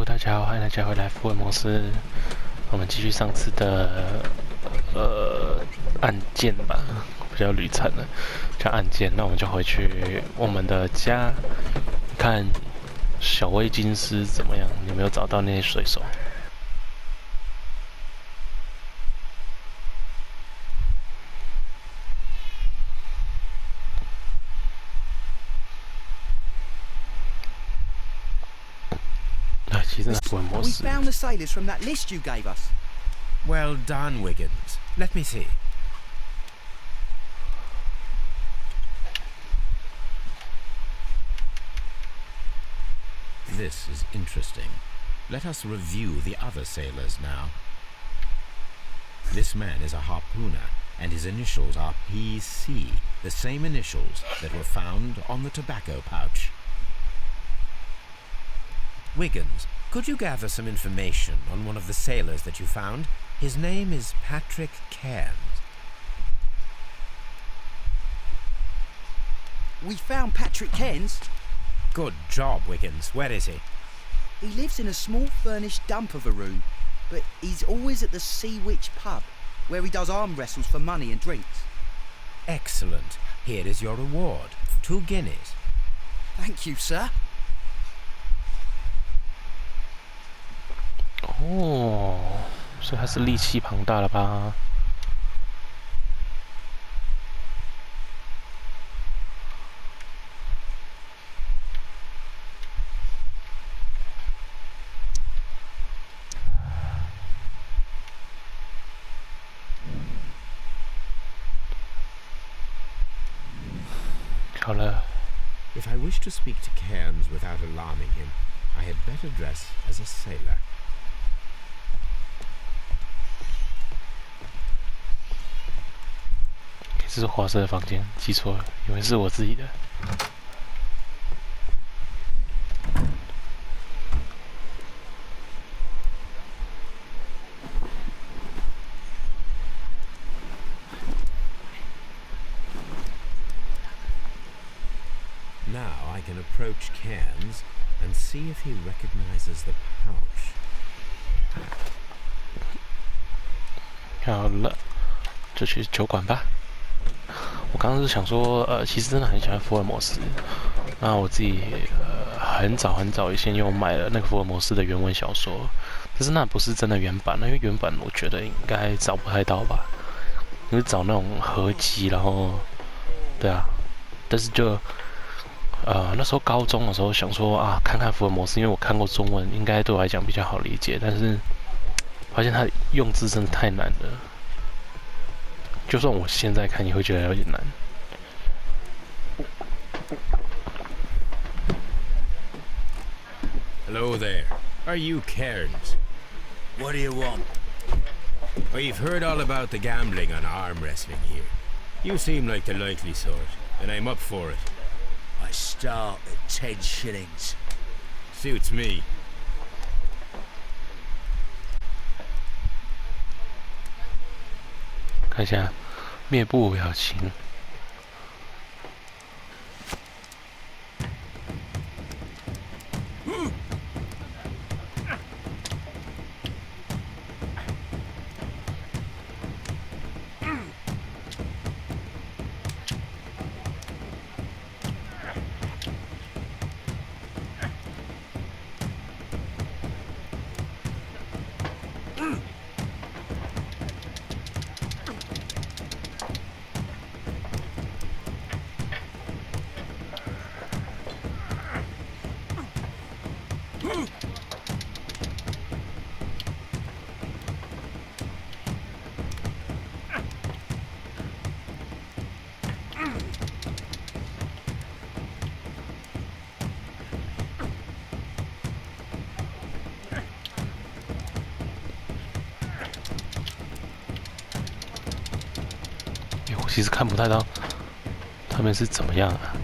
大家好，欢迎大家回来福尔摩斯。我们继续上次的案件吧，不叫旅程了，叫案件。那我们就回去我们的家，看小薇金丝怎么样？有没有找到那些水手？其实福尔摩斯。We found the sailors from that list you gave us. Well done, Wiggins. Let me see. This is interesting. Let us review the other sailors now. This man is a harpooner, and his initials are PC, the same initials that were found on the tobacco pouch. Wiggins, could you gather some information on one of the sailors that you found? His name is Patrick Cairns. We found Patrick Cairns. Good job, Wiggins. Where is he? He lives in a small furnished dump of a room, but he's always at the Sea Witch pub, where he does arm wrestles for money and drinks. Excellent. Here is your reward. 2 guineas. Thank you, sir. 哦，所以他是力气庞大了吧？好了。If I wish to speak to Cairns without alarming him, I had better dress as a sailor. 这是华社的房间，记错了，以为是我自己的。Now I can approach Cairns and see if he recognizes the pouch. 好了，就去酒馆吧。我刚刚是想说，其实真的很喜欢福尔摩斯。那我自己很早以前有买了那个福尔摩斯的原文小说，但是那不是真的原版，因为原版我觉得应该找不太到吧，因为找那种合集，然后对啊，但是就那时候高中的时候想说啊，看看福尔摩斯，因为我看过中文，应该对我来讲比较好理解，但是发现它用字真的太难了。就算我现在看也会觉得有点难。Hello there. Are you Cairns? What do you want? We've heard all about the gambling on arm wrestling here. You seem like the likely sort, and I'm up for it. I start at 10 shillings. Suits me. 看一下面部表情。我其实看不太到他们是怎么样啊。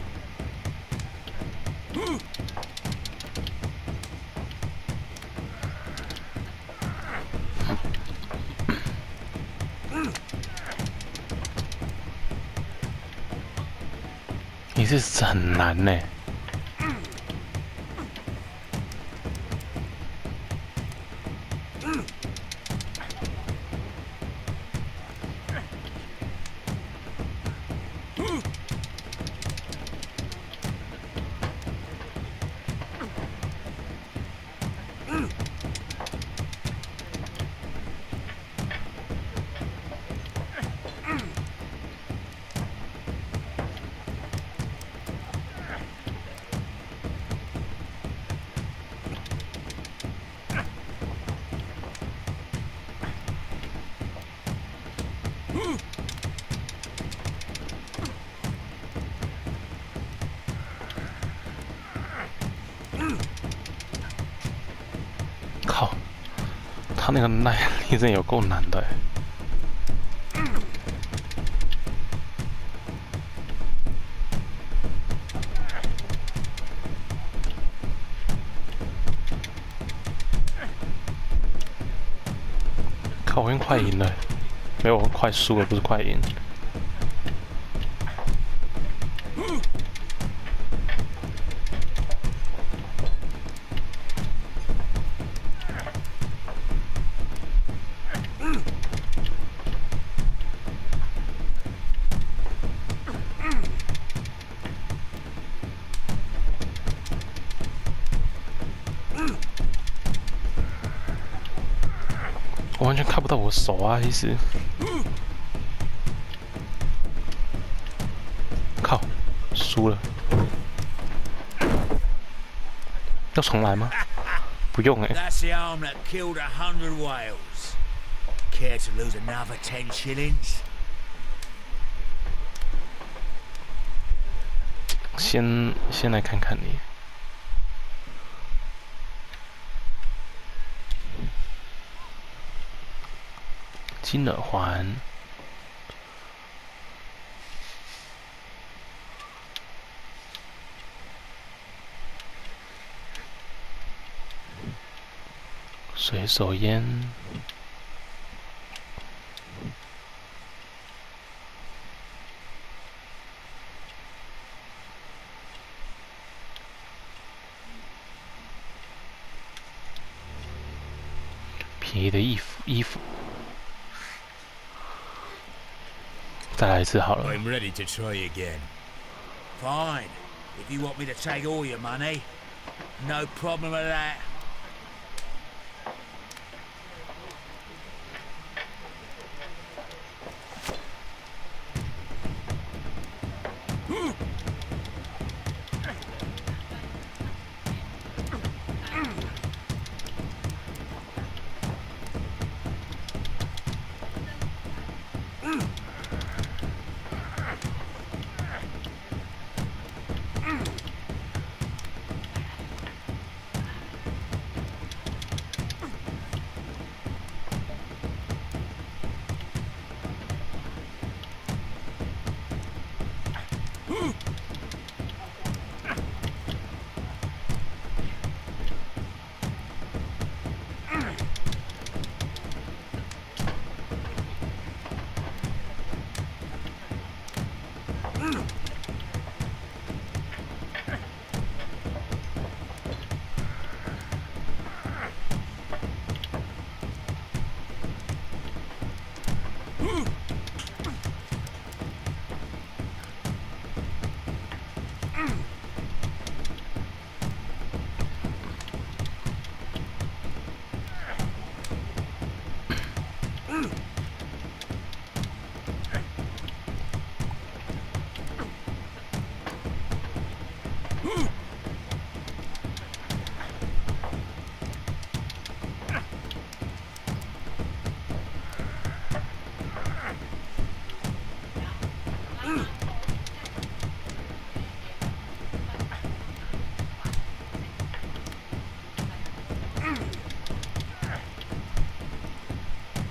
你这很难呢。他那个耐力真有够难的。靠，我已经快赢了，没有，我快输了，不是快赢。我完全看不到我手啊！其实，靠，输了，要重来吗？不用哎。That's the arm that killed 100 whales. Care to lose another 10 shillings? 先来看看你。金耳环，随手烟，便宜的衣服。再来一次好了。I'm ready to try again. Fine. If you want me to take all your money, no problem with that.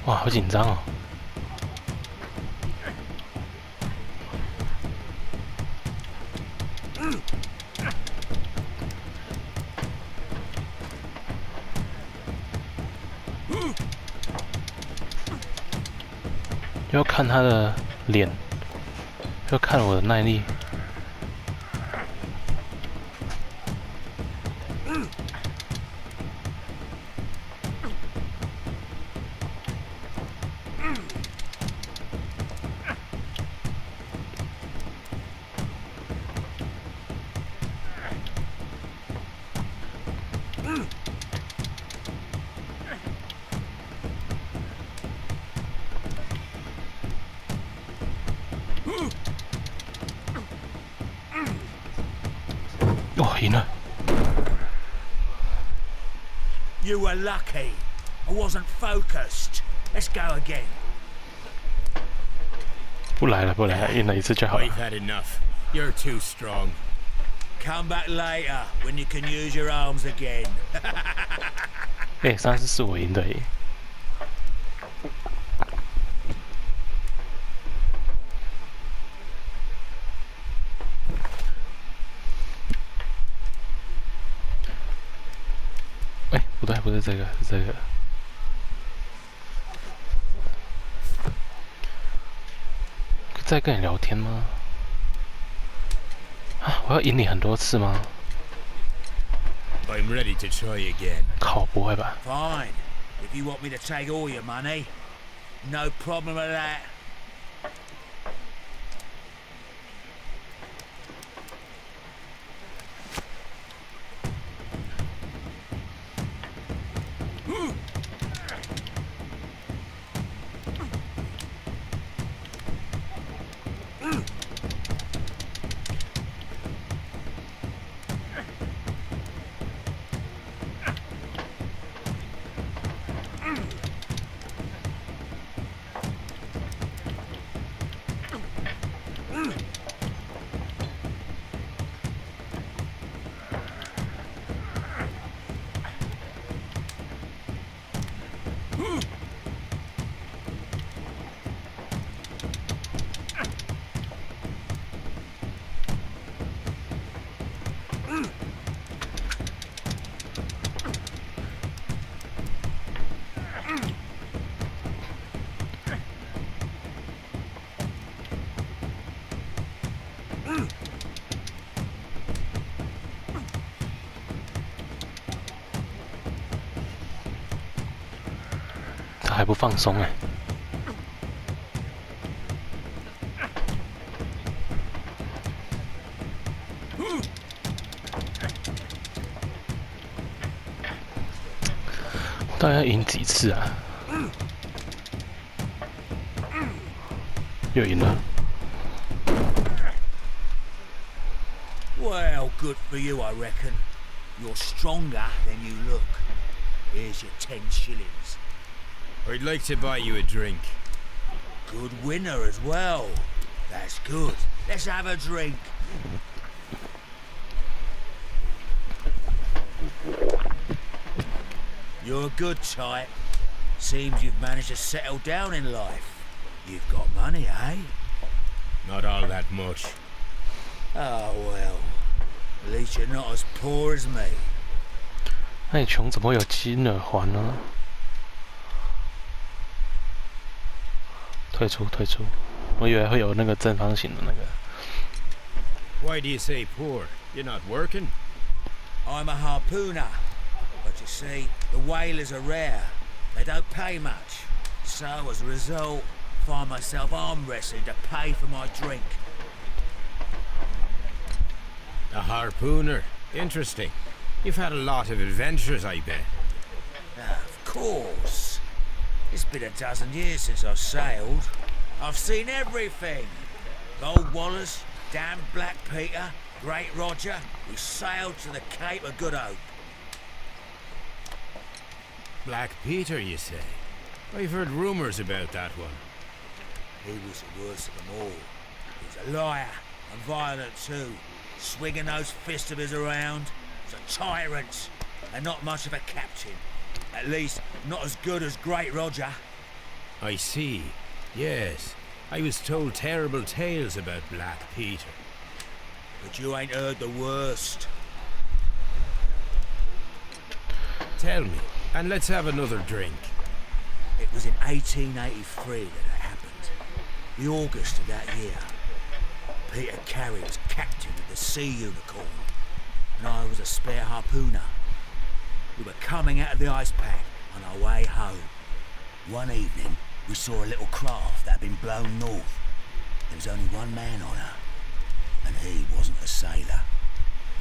哇，好紧张哦！要看他的脸，要看我的耐力。哦，赢了！ You were lucky. I wasn't focused. Let's go again. 不来了，不来了，赢了一次就好了。 We've had enough. You're too strong. Come back later when you can use your arms again. 哎，上次是我赢的耶。不对，不是这个，是这个。在跟你聊天吗？啊，我要赢你很多次吗？ I'm ready to try again. 靠，不会吧？ Fine. If you want me to take all your money, no problem with that.他还不放松哎！我到底要赢几次啊？又赢了。 Well, good for you, I reckon. You're stronger than you look. Here's your 10 shillings. I'd like to buy you a drink. Good winner as well. That's good. Let's have a drink. You're a good type. Seems you've managed to settle down in life. You've got money, eh? Not all that much. Oh, well. At least you're not as poor as me. 那你穷怎么会有金耳环呢？退出，退出。我以为会有那个正方形的那个。Why do you say poor? You're not working? I'm a harpooner. But you see, the whalers are rare. They don't pay much. So, as a result, find myself arm wrestling to pay for my drink. A harpooner. Interesting. You've had a lot of adventures, I bet. Of course. It's been a dozen years since I've sailed. I've seen everything. Gold Wallace, damn Black Peter, Great Roger. We sailed to the Cape of Good Hope. Black Peter, you say? I've heard rumors about that one. He was the worst of them all. He was a liar and violent too, swinging those fists of his around. He was a tyrant and not much of a captain. At least, not as good as Great Roger. I see. Yes. I was told terrible tales about Black Peter. But you ain't heard the worst. Tell me, and let's have another drink. It was in 1883 that it happened. The August of that year. Peter Carey was captain of the Sea Unicorn, and I was a spare harpooner. We were coming out of the ice pack on our way home. One evening, we saw a little craft that had been blown north. There was only one man on her, and he wasn't a sailor.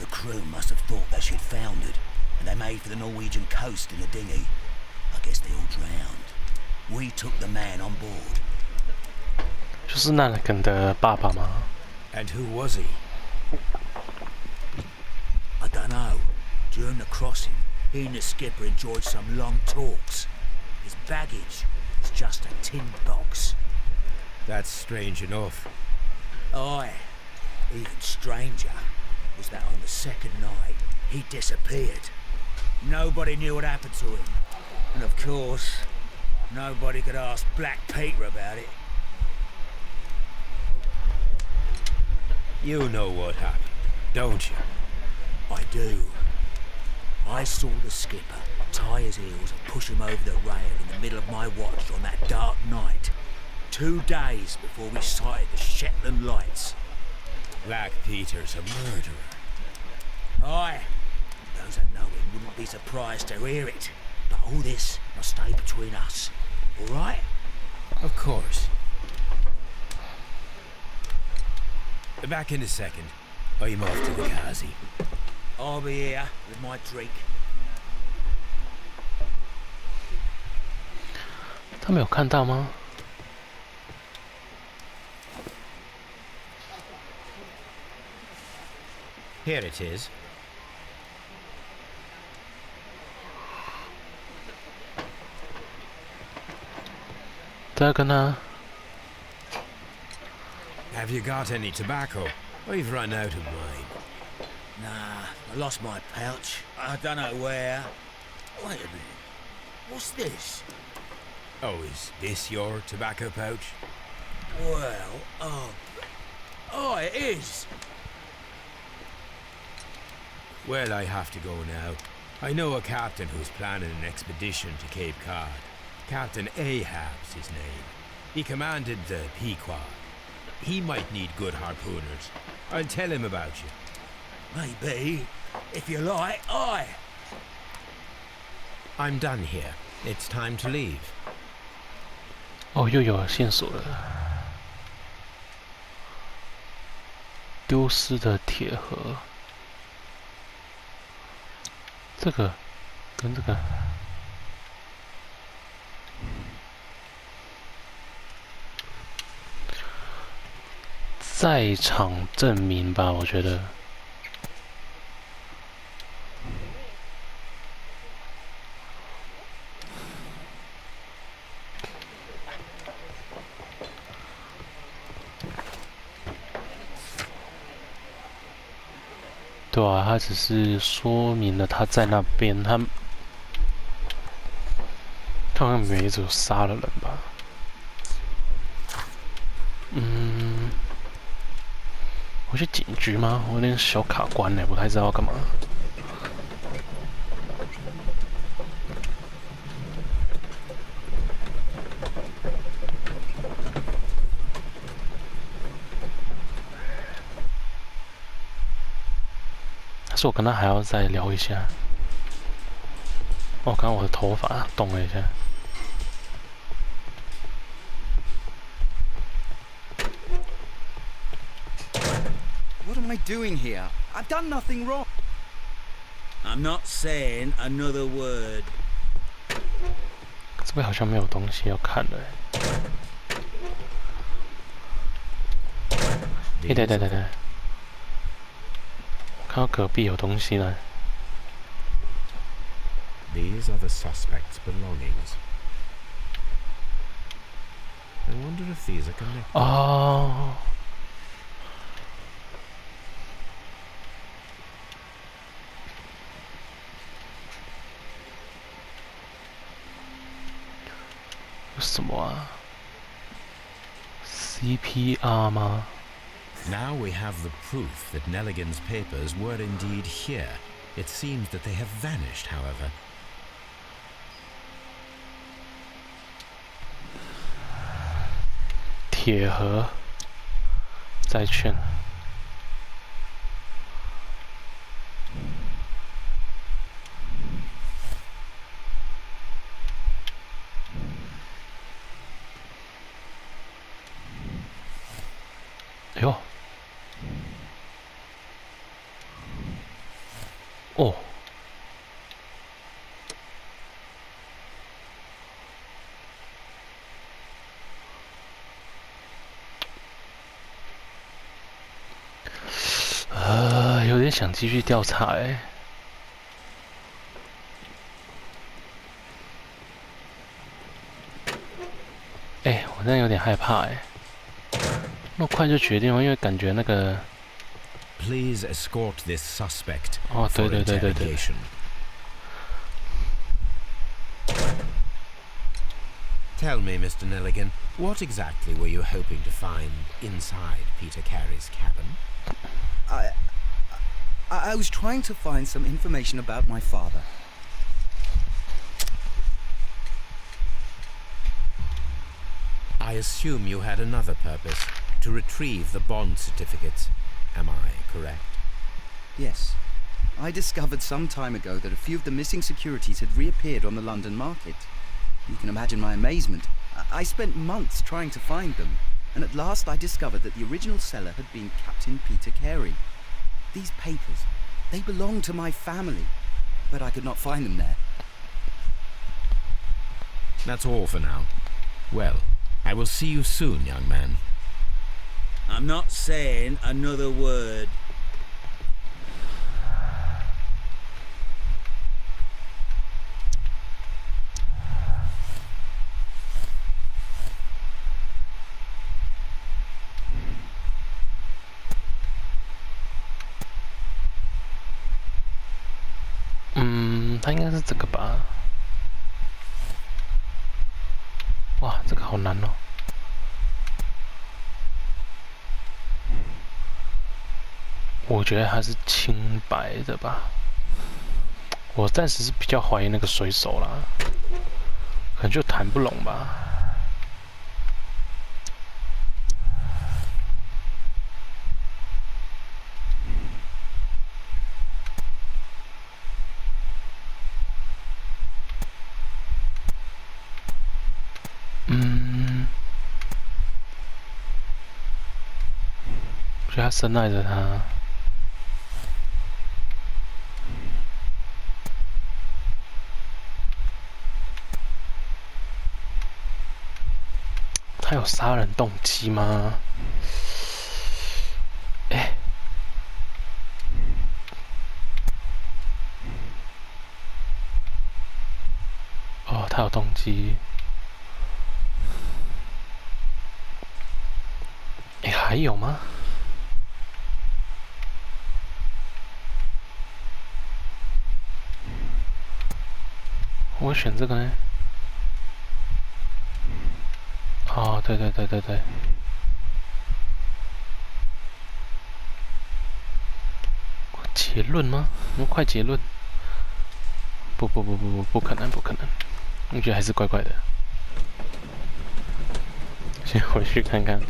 The crew must have thought that she'd foundered, and they made for the Norwegian coast in the dinghy. I guess they all drowned. We took the man on board. 就是那个人的爸爸吗？ And who was he? I don't know. During the crossing, he and the skipper enjoyed some long talks. His baggage was just a tin box. That's strange enough. Aye. Even stranger was that on the second night, he disappeared. Nobody knew what happened to him. And of course, nobody could ask Black Peter about it. You know what happened, don't you? I do. I saw the skipper tie his heels and push him over the rail in the middle of my watch on that dark night. 2 days before we sighted the Shetland lights. Black Peter's a murderer. Aye. Those that know him wouldn't be surprised to hear it. But all this must stay between us. All right? Of course. Back in a second. I'm off to the Kazi. I'll be here with my drink. 他们有看到吗？ Here it is. Have you got any tobacco? I've run out of mine. Nah, I lost my pouch. I don't know where. Wait a minute. What's this? Oh, is this your tobacco pouch? Well, oh, it is. Well, I have to go now. I know a captain who's planning an expedition to Cape Cod. Captain Ahab's his name. He commanded the Pequod. He might need good harpooners. I'll tell him about you. Maybe. If you like, aye. I'm done here. It's time to leave. 哦，又有线索了。丢失的铁盒，这个跟这个。 在场证明吧，我觉得。对啊，他只是说明了他在那边，他好像没有杀了人吧？我去警局吗？我有点小卡关呢，不太知道要干嘛。还是我跟他还要再聊一下。哦，刚刚我的头发动了一下。 What am I doing here? I've done nothing wrong. I'm not saying another word. 这边好像没有东西要看了。对，看到隔壁有东西了。These are the suspect's belongings. I wonder if these are connected. 哦。 什么啊 ？CPR 吗 Now we have the proof that Nelligan's papers were indeed here. It seems that they have vanished, however. 铁盒，债券。哎呦！哦。有点想继续调查哎。哎，我真的有点害怕哎。那么快就决定了，因为感觉那个。 Please escort this suspect 哦，对 for 对。 interrogation. Tell me, Mr. Nelligan, what exactly were you hoping to find inside Peter Carey's cabin? I was trying to find some information about my father. assume you had another purpose, to retrieve the bond certificates. Am I correct? Yes. I discovered some time ago that a few of the missing securities had reappeared on the London market. You can imagine my amazement. I spent months trying to find them, and at last I discovered that the original seller had been Captain Peter Carey. These papers, they belonged to my family, but I could not find them there. That's all for now. Well, I will see you soon, young man. I'm not saying another word.嗯，它应该是这个吧？哇，这个好难哦。我觉得它是清白的吧。我暂时是比较怀疑那个水手啦，可能就谈不拢吧。我觉得他深爱着他。他有杀人动机吗？哎，哦，他有动机。哎，还有吗？我选这个呢？哦，对对对对对。结论吗？我们快结论。不可能不可能！我觉得还是怪怪的。先回去看看。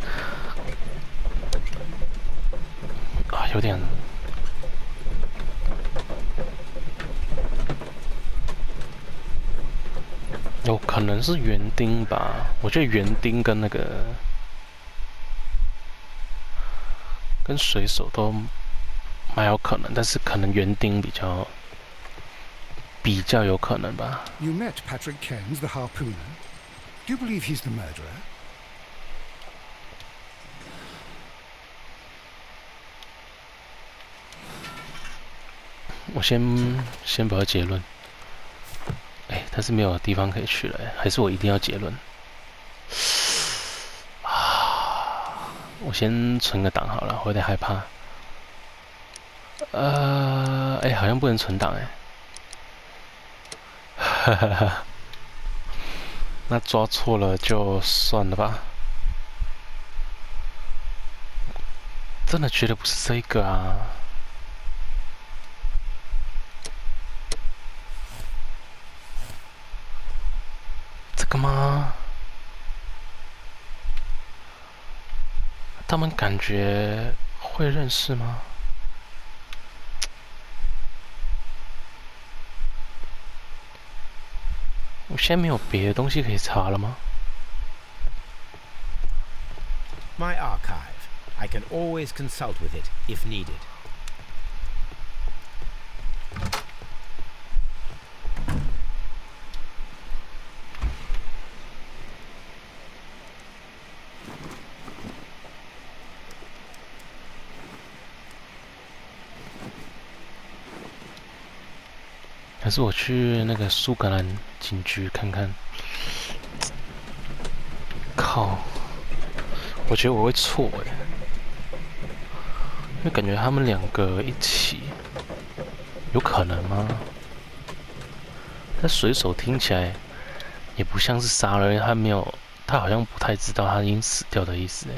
啊，有点。有可能是园丁吧，我觉得园丁跟那个跟水手都蛮有可能，但是可能园丁比较有可能吧。You met Patrick Cairns, the harpooner. Do you believe he's the murderer? 我先不要结论。哎，但是没有地方可以去了，还是我一定要结论啊！我先存个档好了，我有点害怕。哎，好像不能存档哎。哈哈哈。那抓错了就算了吧。真的觉得不是这个啊。这个吗？他们感觉会认识吗？我现在没有别的东西可以查了吗 My archive. I can always consult with it if needed. 还是我去那个苏格兰警局看看？靠！我觉得我会错哎，因为感觉他们两个一起，有可能吗？但水手听起来也不像是杀了人，他好像不太知道他已经死掉的意思哎。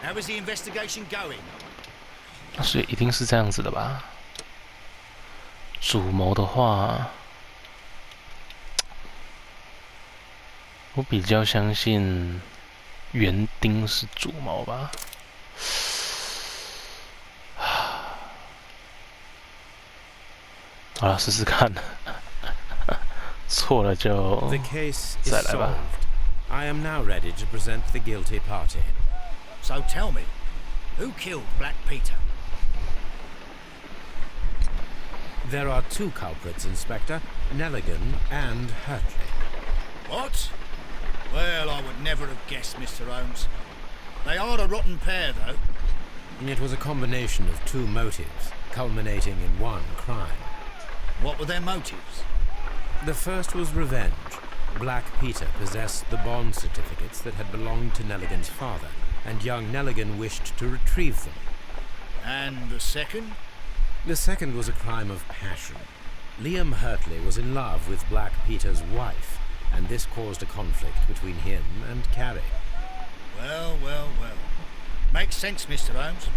How is the investigation going? 所以一定是这样子的吧？主谋的话，我比较相信园丁是主谋吧。好了，试试看。错了就 The case is 再来吧。 solved. I am now ready to present the guilty party. So tell me, who killed Black Peter? There are two culprits, Inspector, Nelligan and Hurtley. What? Well, I would never have guessed, Mr. Holmes. They are a rotten pair, though. It was a combination of two motives, culminating in one crime. What were their motives? The first was revenge. Black Peter possessed the bond certificates that had belonged to Nelligan's father, and young Nelligan wished to retrieve them. And the second? The second was a crime of passion. Liam Hurtley was in love with Black Peter's wife, and this caused a conflict between him and Carrie. Well, well, well. Makes sense, Mr. Holmes.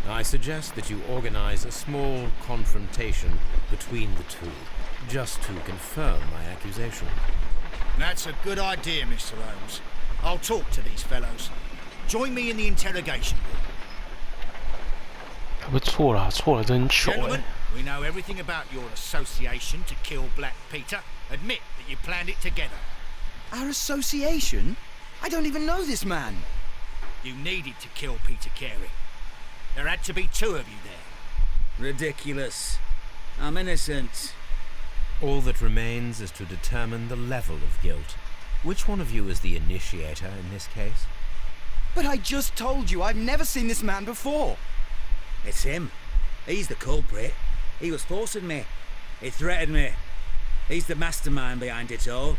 I suggest that you organize a small confrontation between the two, just to confirm my accusation. That's a good idea, Mr. Holmes. I'll talk to these fellows. Join me in the interrogation room. 会不会错了？错了，真糗哎 Gentlemen,！we know everything about your association to kill Black Peter. Admit that you planned it together. Our association? I don't even know this man. You needed to kill Peter Carey. There had to be two of you there. Ridiculous. I'm innocent. All that remains is to determine the level of guilt. Which one of you is the initiator in this case? But I just told you I've never seen this man before. It's him. He's the culprit. He was forcing me. He threatened me. He's the mastermind behind it all.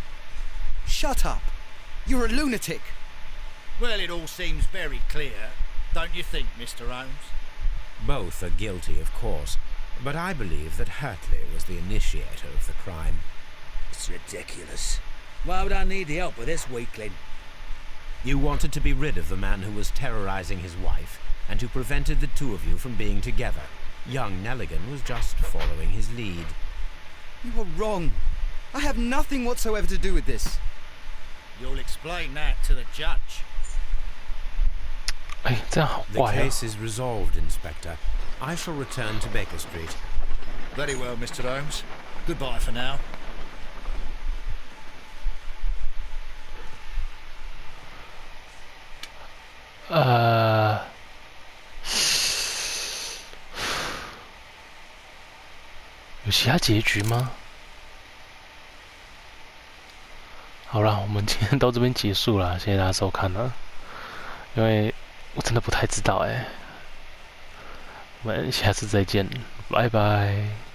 Shut up. You're a lunatic. Well, it all seems very clear, don't you think, Mr. Holmes? Both are guilty, of course, but I believe that Hurtley was the initiator of the crime. It's ridiculous. Why would I need the help of this weakling? You wanted to be rid of the man who was terrorizing his wife, and who prevented the two of you from being together. Young Nelligan was just following his lead. You are wrong. I have nothing whatsoever to do with this. You'll explain that to the judge. 哎，这样好 The 怪啊！ case is resolved, Inspector. I shall return to Baker Street. Very well, Mr. Holmes. Goodbye for now. 有其他结局吗？好了，我们今天到这边结束了，谢谢大家收看了。因为我真的不太知道哎，我们下次再见，拜拜。